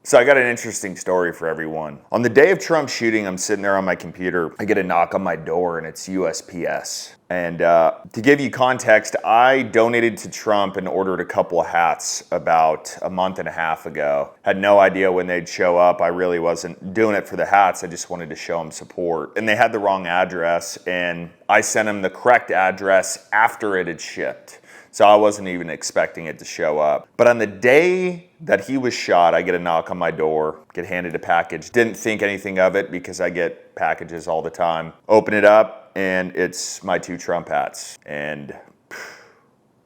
So I got an interesting story for everyone. On the day of Trump's shooting, I'm sitting there on my computer. I get a knock on my door and it's USPS. And to give you context, I donated to Trump and ordered a couple of hats about a month and a half ago. Had no idea when they'd show up. I really wasn't doing it for the hats. I just wanted to show them support. And they had the wrong address, and I sent them the correct address after it had shipped. So I wasn't even expecting it to show up. But on the day that he was shot, I get a knock on my door, get handed a package. Didn't think anything of it because I get packages all the time. Open it up, and it's my 2 Trump hats. And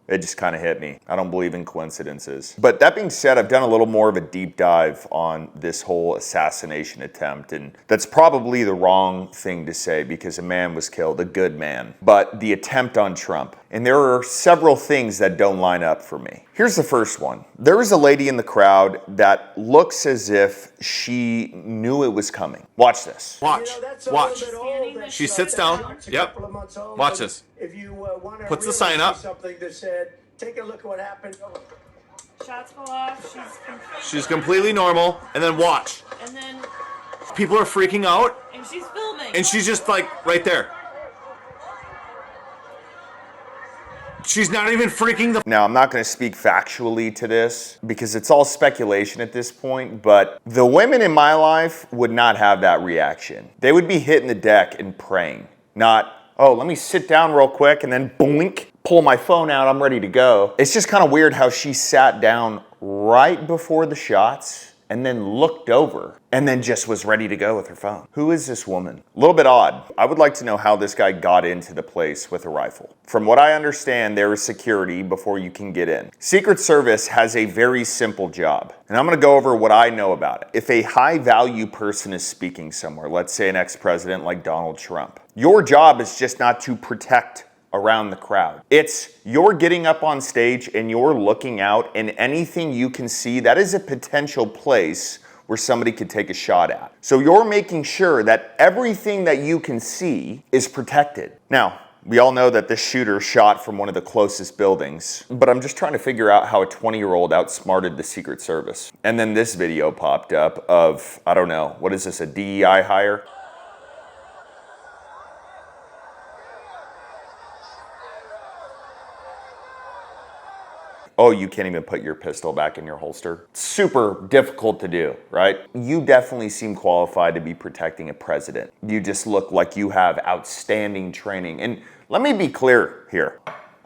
it just kind of hit me. I don't believe in coincidences. But that being said, I've done a little more of a deep dive on this whole assassination attempt, and that's probably the wrong thing to say because a man was killed, a good man. But the attempt on Trump. And there are several things that don't line up for me. Here's the first one. There was a lady in the crowd that looks as if she knew it was coming. Watch this. Watch. Watch. She sits down. Yep. Watch this. Puts the sign up. Something that said, take a look at what happened. Shots go off. She's completely normal. And then watch. And then people are freaking out. And she's filming. And she's just like right there. She's not even freaking the... Now, I'm not going to speak factually to this because it's all speculation at this point, but the women in my life would not have that reaction. They would be hitting the deck and praying, not, oh, let me sit down real quick and then boink, pull my phone out, I'm ready to go. It's just kind of weird how she sat down right before the shots and then looked over and then just was ready to go with her phone. Who is this woman? A little bit odd. I would like to know how this guy got into the place with a rifle. From what I understand, there is security before you can get in. Secret Service has a very simple job, and I'm gonna go over what I know about it. If a high value person is speaking somewhere, let's say an ex-president like Donald Trump, your job is just not to protect around the crowd. It's you're getting up on stage and you're looking out, and anything you can see, that is a potential place where somebody could take a shot at. So you're making sure that everything that you can see is protected. Now, we all know that this shooter shot from one of the closest buildings, but I'm just trying to figure out how a 20-year-old outsmarted the Secret Service. And then this video popped up of, I don't know, what is this, a DEI hire? Oh, you can't even put your pistol back in your holster. Super difficult to do, right? You definitely seem qualified to be protecting a president. You just look like you have outstanding training. And let me be clear here.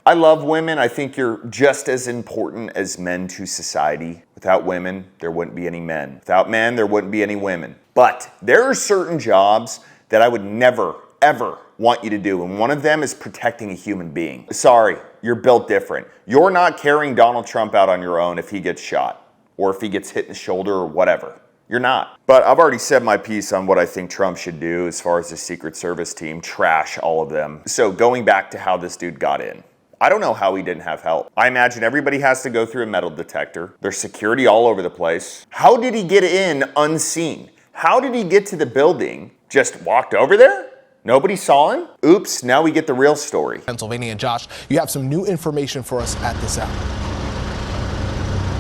I love women. I think you're just as important as men to society. Without women, there wouldn't be any men. Without men, there wouldn't be any women. But there are certain jobs that I would never, ever want you to do, and one of them is protecting a human being. Sorry, you're built different. You're not carrying Donald Trump out on your own if he gets shot, or if he gets hit in the shoulder or whatever. You're not. But I've already said my piece on what I think Trump should do as far as the Secret Service team. Trash all of them. So going back to how this dude got in. I don't know how he didn't have help. I imagine everybody has to go through a metal detector. There's security all over the place. How did he get in unseen? How did he get to the building? Just walked over there? Nobody saw him? Oops, now we get the real story. Pennsylvania. And Josh, you have some new information for us at this hour.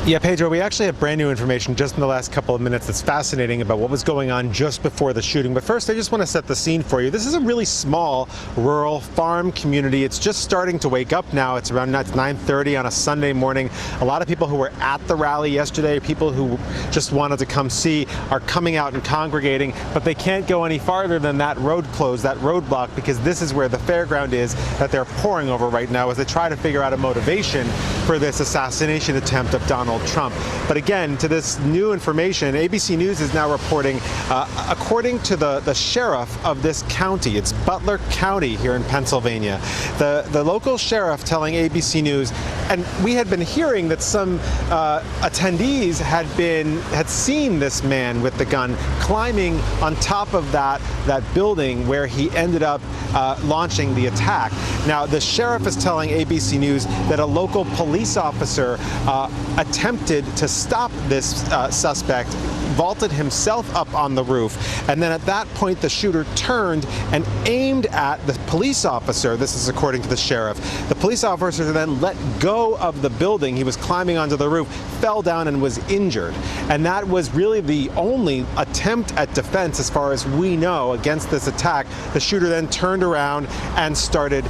Yeah, Pedro, we actually have brand new information just in the last couple of minutes that's fascinating about what was going on just before the shooting. But first, I just want to set the scene for you. This is a really small rural farm community. It's just starting to wake up now. It's around 9:30 on a Sunday morning. A lot of people who were at the rally yesterday, people who just wanted to come see, are coming out and congregating, but they can't go any farther than that road closed, that roadblock, because this is where the fairground is that they're pouring over right now as they try to figure out a motivation for this assassination attempt of Donald Trump. But again, to this new information, ABC News is now reporting, according to the sheriff of this county, it's Butler County here in Pennsylvania, the local sheriff telling ABC News, and we had been hearing that some attendees had seen this man with the gun climbing on top of that building where he ended up launching the attack. Now, the sheriff is telling ABC News that a local police officer attempted to stop this suspect vaulted himself up on the roof, and then at that point the shooter turned and aimed at the police officer. This is according to the sheriff. The police officer then let go of the building. He was climbing onto the roof, fell down, and was injured. And that was really the only attempt at defense as far as we know against this attack. The shooter then turned around and started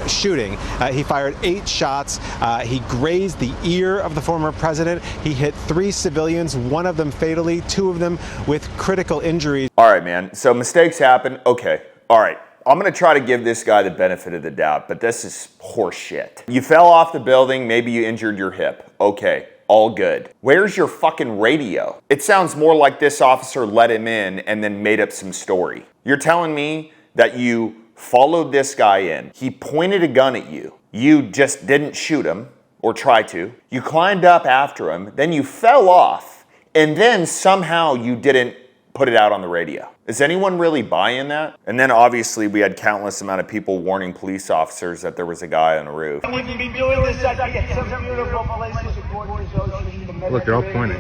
shooting. He fired 8 shots. He grazed the ear of the former president. He hit 3 civilians, one of them fatally, 2 of them with critical injuries. All right, man. So mistakes happen. Okay. All right. I'm going to try to give this guy the benefit of the doubt, but this is horseshit. You fell off the building. Maybe you injured your hip. Okay. All good. Where's your fucking radio? It sounds more like this officer let him in and then made up some story. You're telling me that you followed this guy in. He pointed a gun at you. You just didn't shoot him or try to. You climbed up after him. Then you fell off. And then somehow you didn't put it out on the radio. Is anyone really buying that? And then obviously we had countless amount of people warning police officers that there was a guy on the roof. We can be doing this at some beautiful places, the gorgeous ocean, the Look, they're all pointing.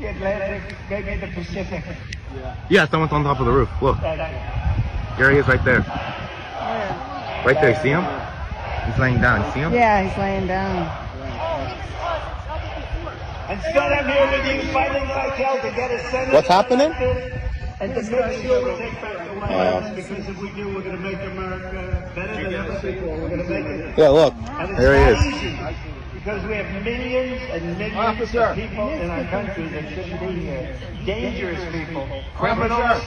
the Atlantic, maybe the Pacific. Yeah, someone's on top of the roof. Look. There he is right there. Right there, see him? He's laying down, see him? Yeah, he's laying down. Instead, I'm here with you fighting like hell to get a Senate. What's happening? And to make sure we take back the White House, because if we do, we're going to make America better than other people. We're going to make it. Yeah, look. And it's There he not is. easy, because we have millions and millions of people in our country that shouldn't be here. Dangerous people, criminals.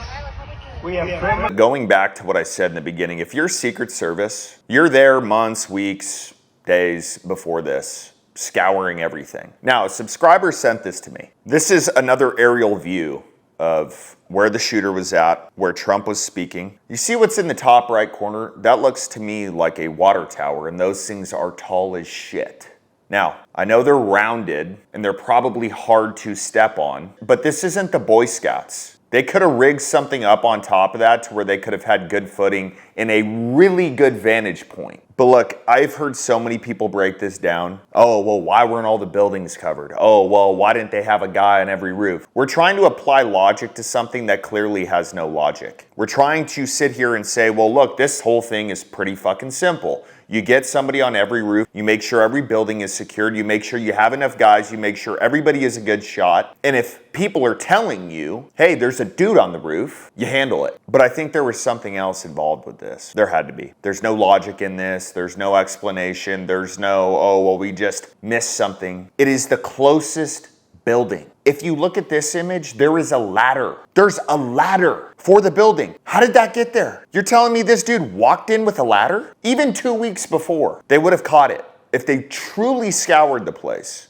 We have criminals. Going back to what I said in the beginning, if you're Secret Service, you're there months, weeks, days before this, scouring everything. Now, a subscriber sent this to me. This is another aerial view of where the shooter was at, where Trump was speaking. You see what's in the top right corner? That looks to me like a water tower, and those things are tall as shit. Now, I know they're rounded, and they're probably hard to step on, but this isn't the Boy Scouts. They could have rigged something up on top of that to where they could have had good footing and a really good vantage point. But look, I've heard so many people break this down. Oh, well, why weren't all the buildings covered? Oh, well, why didn't they have a guy on every roof? We're trying to apply logic to something that clearly has no logic. We're trying to sit here and say, well, look, this whole thing is pretty fucking simple. You get somebody on every roof, you make sure every building is secured, you make sure you have enough guys, you make sure everybody is a good shot. And if people are telling you, hey, there's a dude on the roof, you handle it. But I think there was something else involved with this. There had to be. There's no logic in this. There's no explanation. There's no, oh, well, we just missed something. It is the closest building. If you look at this image, there is a ladder. There's a ladder for the building. How did that get there? You're telling me this dude walked in with a ladder? Even 2 weeks before, they would have caught it if they truly scoured the place.